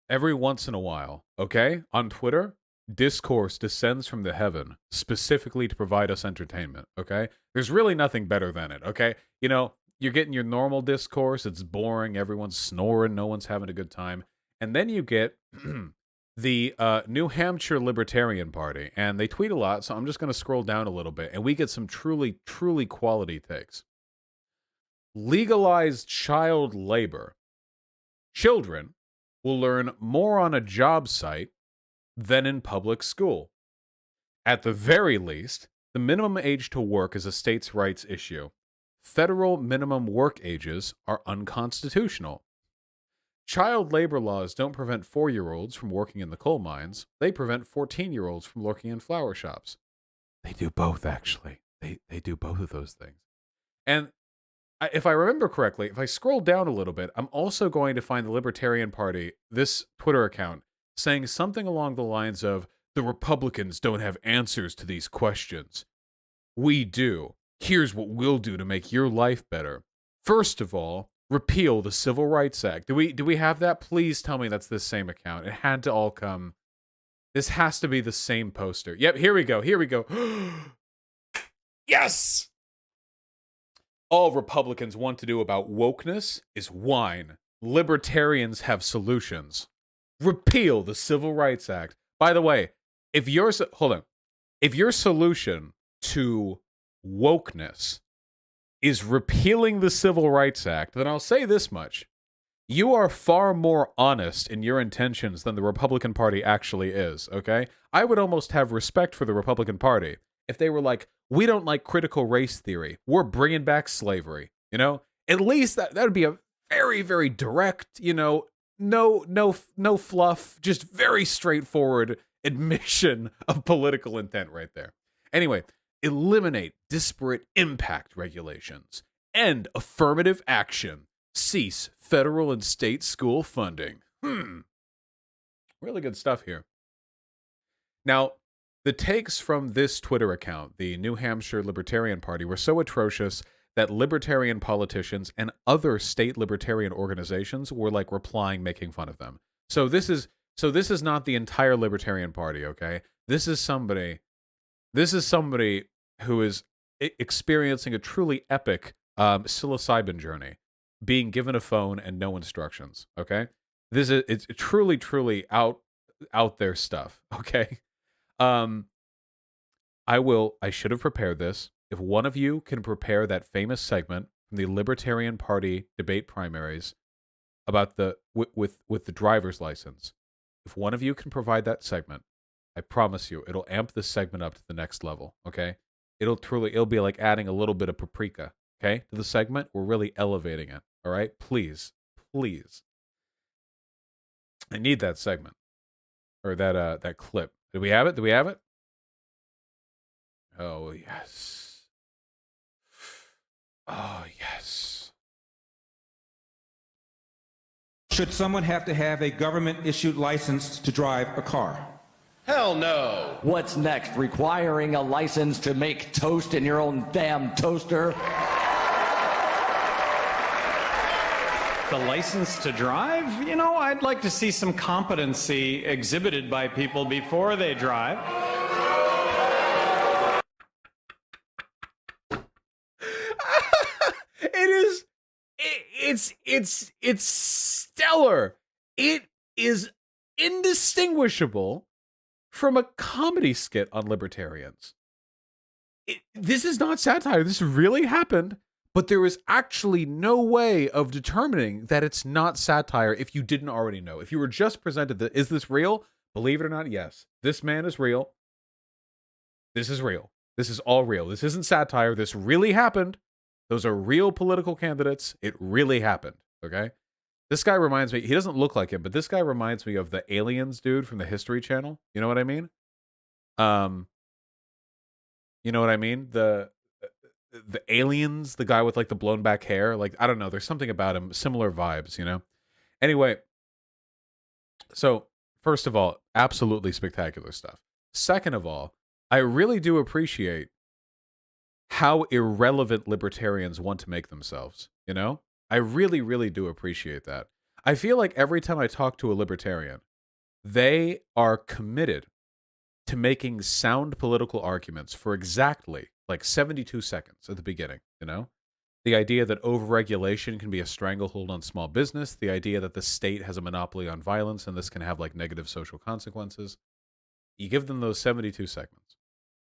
Every once in a while, okay, on Twitter, discourse descends from the heaven specifically to provide us entertainment, okay? There's really nothing better than it, okay? You know, you're getting your normal discourse, it's boring, everyone's snoring, no one's having a good time. And then you get the New Hampshire Libertarian Party, and they tweet a lot, so I'm just going to scroll down a little bit, and we get some truly, truly quality takes. Legalized child labor. Children will learn more on a job site than in public school. At the very least, the minimum age to work is a states' rights issue. Federal minimum work ages are unconstitutional. Child labor laws don't prevent 4-year-olds from working in the coal mines. They prevent 14-year-olds from working in flower shops. They do both, actually. They do both of those things. And if I remember correctly, if I scroll down a little bit, I'm also going to find the Libertarian Party, this Twitter account, saying something along the lines of, the Republicans don't have answers to these questions. We do. Here's what we'll do to make your life better. First of all, repeal the Civil Rights Act. Do we have that? Please tell me that's the same account. It had to all come. This has to be the same poster. Yep, here we go. Here we go. Yes! All Republicans want to do about wokeness is whine. Libertarians have solutions. Repeal the Civil Rights Act. By the way, if your solution to wokeness is repealing the Civil Rights Act, then I'll say this much. You are far more honest in your intentions than the Republican Party actually is, okay? I would almost have respect for the Republican Party if they were like, we don't like critical race theory. We're bringing back slavery, you know? At least that would be a very, very direct, you know, no fluff, just very straightforward admission of political intent right there. Anyway, eliminate disparate impact regulations. End affirmative action. Cease federal and state school funding. Really good stuff here. Now, the takes from this Twitter account, the New Hampshire Libertarian Party, were so atrocious that libertarian politicians and other state libertarian organizations were like replying, making fun of them. So this is not the entire Libertarian Party, okay? This is somebody who is experiencing a truly epic psilocybin journey, being given a phone and no instructions, okay? It's truly out there stuff, okay? I should have prepared this. If one of you can prepare that famous segment from the Libertarian Party debate primaries about with the driver's license, if one of you can provide that segment, I promise you, it'll amp this segment up to the next level, okay? It'll be like adding a little bit of paprika, okay, to the segment. We're really elevating it, all right? Please. I need that segment, or that clip. Do we have it? Oh, yes. Oh, yes. Should someone have to have a government-issued license to drive a car? Hell no. What's next? Requiring a license to make toast in your own damn toaster? The license to drive? You know, I'd like to see some competency exhibited by people before they drive. It's stellar. It is indistinguishable from a comedy skit on libertarians. This is not satire. This really happened, but there is actually no way of determining that it's not satire if you didn't already know. If you were just presented is this real? Believe it or not, yes. This man is real. This is real. This is all real. This isn't satire. This really happened. Those are real political candidates. It really happened, okay? This guy reminds me, he doesn't look like him, but this guy reminds me of the Aliens dude from the History Channel. You know what I mean? You know what I mean? The Aliens, the guy with like the blown back hair. Like, I don't know. There's something about him. Similar vibes, you know? Anyway, so first of all, absolutely spectacular stuff. Second of all, I really do appreciate how irrelevant libertarians want to make themselves, you know? I really, really do appreciate that. I feel like every time I talk to a libertarian, they are committed to making sound political arguments for exactly like 72 seconds at the beginning, you know? The idea that overregulation can be a stranglehold on small business, the idea that the state has a monopoly on violence and this can have like negative social consequences. You give them those 72 seconds.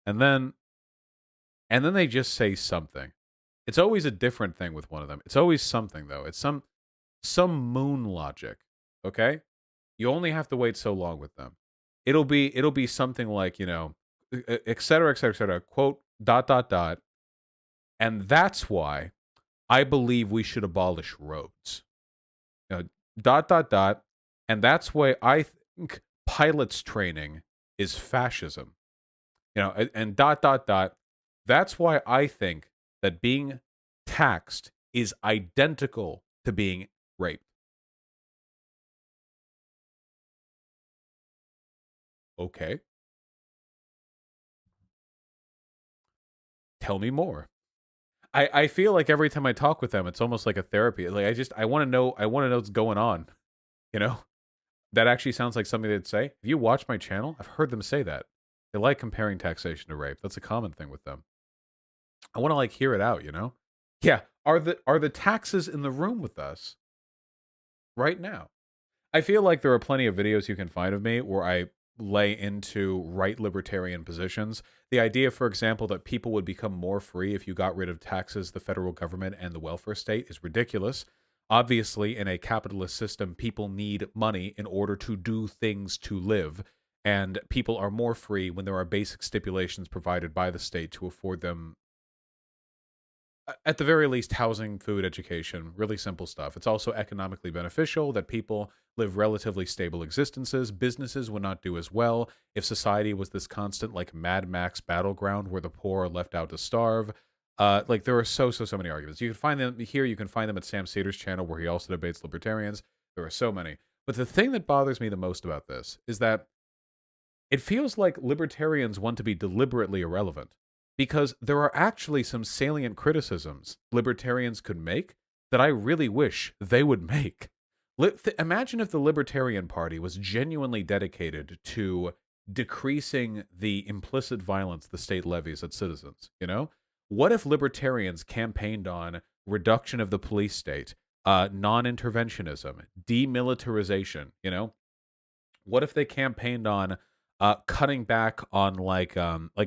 And then they just say something. It's always a different thing with one of them. It's always something though. It's some moon logic, okay? You only have to wait so long with them. It'll be something like, you know, et cetera, et cetera, et cetera, quote, dot, dot, dot. And that's why I believe we should abolish roads. You know, dot, dot, dot. And that's why I think pilots training is fascism. You know, and dot, dot, dot. That's why I think that being taxed is identical to being raped. Okay. Tell me more. I feel like every time I talk with them, it's almost like a therapy. Like I want to know what's going on. You know? That actually sounds like something they'd say. If you watch my channel, I've heard them say that. They like comparing taxation to rape. That's a common thing with them. I want to like hear it out, you know? Yeah, are the taxes in the room with us right now? I feel like there are plenty of videos you can find of me where I lay into right libertarian positions. The idea, for example, that people would become more free if you got rid of taxes, the federal government, and the welfare state is ridiculous. Obviously, in a capitalist system, people need money in order to do things to live, and people are more free when there are basic stipulations provided by the state to afford them, at the very least, housing, food, education, really simple stuff. It's also economically beneficial that people live relatively stable existences. Businesses would not do as well if society was this constant, like, Mad Max battleground where the poor are left out to starve. Like, there are so many arguments. You can find them here. You can find them at Sam Seder's channel, where he also debates libertarians. There are so many. But the thing that bothers me the most about this is that it feels like libertarians want to be deliberately irrelevant, because there are actually some salient criticisms libertarians could make that I really wish they would make. Imagine if the Libertarian Party was genuinely dedicated to decreasing the implicit violence the state levies at citizens, you know? What if libertarians campaigned on reduction of the police state, non-interventionism, demilitarization, you know? What if they campaigned on cutting back on like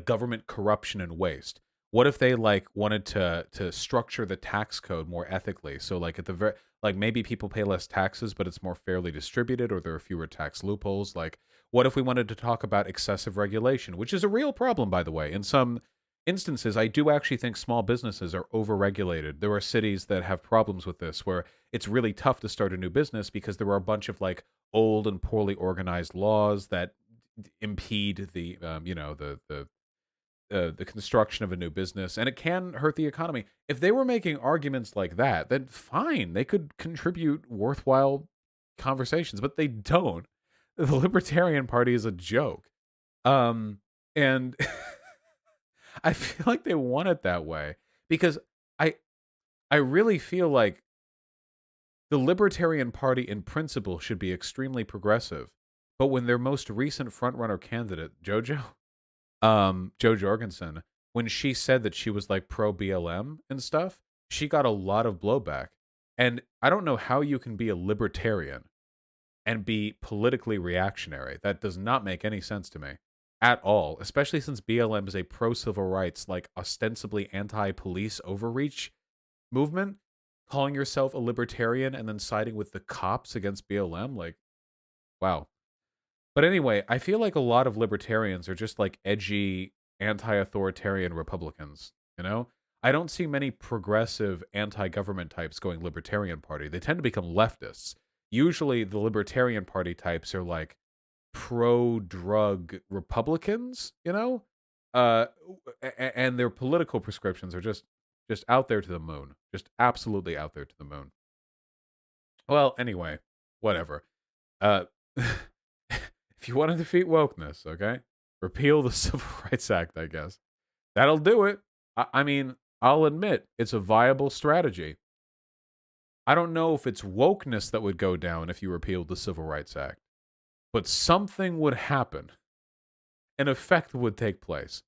government corruption and waste? What if they like wanted to structure the tax code more ethically? So like at the very like maybe people pay less taxes, but it's more fairly distributed, or there are fewer tax loopholes. Like, what if we wanted to talk about excessive regulation, which is a real problem, by the way. In some instances, I do actually think small businesses are overregulated. There are cities that have problems with this, where it's really tough to start a new business because there are a bunch of like old and poorly organized laws that impede the the construction of a new business, and it can hurt the economy. If they were making arguments like that, then fine, they could contribute worthwhile conversations, but they don't. The Libertarian Party is a joke. And I feel like they want it that way because I really feel like the Libertarian Party in principle should be extremely progressive. But when their most recent frontrunner candidate, Jo Jorgensen, when she said that she was like pro BLM and stuff, she got a lot of blowback. And I don't know how you can be a libertarian and be politically reactionary. That does not make any sense to me at all, especially since BLM is a pro-civil rights, like ostensibly anti-police overreach movement. Calling yourself a libertarian and then siding with the cops against BLM, like, wow. But anyway, I feel like a lot of libertarians are just like edgy, anti-authoritarian Republicans, you know? I don't see many progressive anti-government types going Libertarian Party. They tend to become leftists. Usually the Libertarian Party types are like pro-drug Republicans, you know? And their political prescriptions are just out there to the moon. Just absolutely out there to the moon. Well, anyway, whatever. If you want to defeat wokeness, okay? Repeal the Civil Rights Act, I guess. That'll do it. I mean, I'll admit it's a viable strategy. I don't know if it's wokeness that would go down if you repealed the Civil Rights Act, but something would happen. An effect would take place.